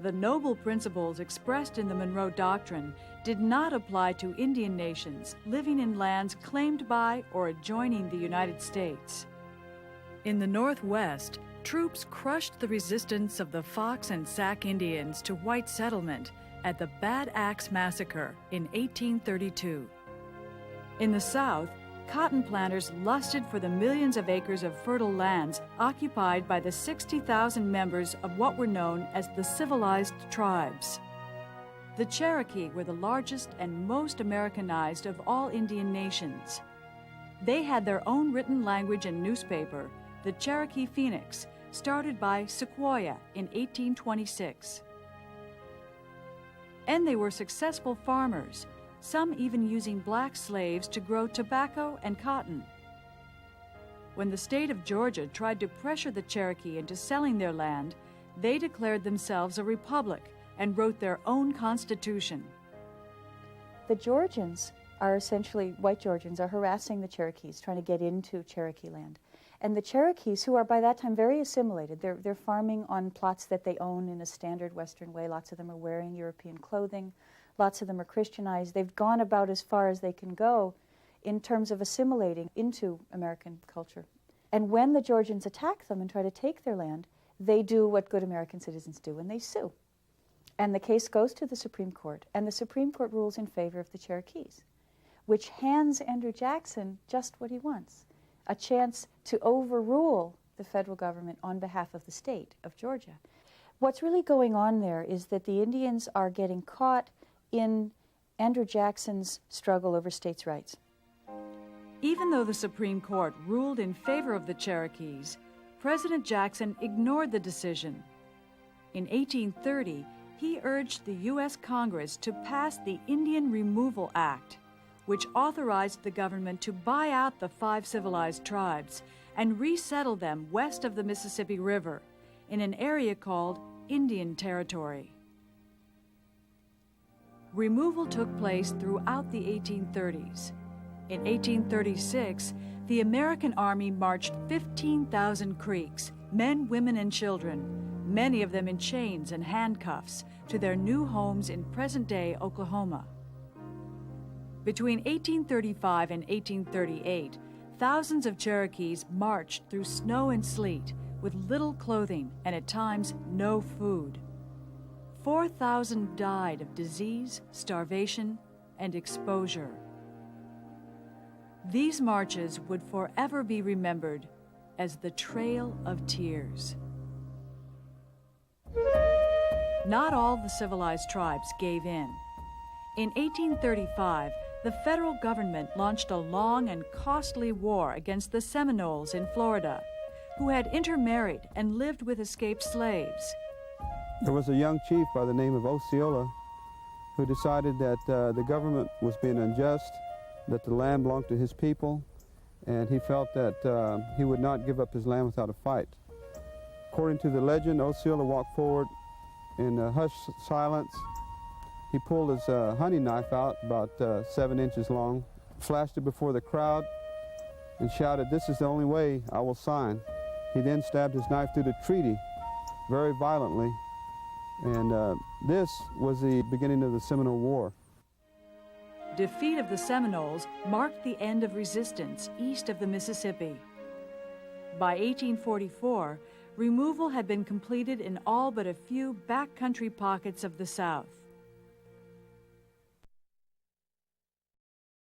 The noble principles expressed in the Monroe Doctrine did not apply to Indian nations living in lands claimed by or adjoining the United States. In the Northwest, troops crushed the resistance of the Fox and Sac Indians to white settlement at the Bad Axe Massacre in 1832. In the South, cotton planters lusted for the millions of acres of fertile lands occupied by the 60,000 members of what were known as the civilized tribes. The Cherokee were the largest and most Americanized of all Indian nations. They had their own written language and newspaper, the Cherokee Phoenix, started by Sequoyah in 1826. And they were successful farmers, some even using black slaves to grow tobacco and cotton. When the state of Georgia tried to pressure the Cherokee into selling their land, they declared themselves a republic and wrote their own constitution. The Georgians are essentially, white Georgians, are harassing the Cherokees, trying to get into Cherokee land. And the Cherokees, who are by that time very assimilated, they're farming on plots that they own in a standard Western way. Lots of them are wearing European clothing. Lots of them are Christianized. They've gone about as far as they can go in terms of assimilating into American culture. And when the Georgians attack them and try to take their land, they do what good American citizens do, and they sue. And the case goes to the Supreme Court, and the Supreme Court rules in favor of the Cherokees, which hands Andrew Jackson just what he wants, a chance to overrule the federal government on behalf of the state of Georgia. What's really going on there is that the Indians are getting caught in Andrew Jackson's struggle over states' rights. Even though the Supreme Court ruled in favor of the Cherokees, President Jackson ignored the decision. In 1830, he urged the U.S. Congress to pass the Indian Removal Act, which authorized the government to buy out the 5 civilized tribes and resettle them west of the Mississippi River in an area called Indian Territory. Removal took place throughout the 1830s. In 1836, the American Army marched 15,000 Creeks, men, women, and children, many of them in chains and handcuffs, to their new homes in present-day Oklahoma. Between 1835 and 1838, thousands of Cherokees marched through snow and sleet with little clothing and at times no food. 4,000 died of disease, starvation, and exposure. These marches would forever be remembered as the Trail of Tears. Not all the civilized tribes gave in. In 1835, the federal government launched a long and costly war against the Seminoles in Florida, who had intermarried and lived with escaped slaves. There was a young chief by the name of Osceola who decided that the government was being unjust, that the land belonged to his people, and he felt that he would not give up his land without a fight. According to the legend, Osceola walked forward in hushed silence. He pulled his hunting knife out, about 7 inches long, flashed it before the crowd, and shouted, "This is the only way I will sign." He then stabbed his knife through the treaty very violently, and this was the beginning of the Seminole War. Defeat of the Seminoles marked the end of resistance east of the Mississippi. By 1844, removal had been completed in all but a few backcountry pockets of the South.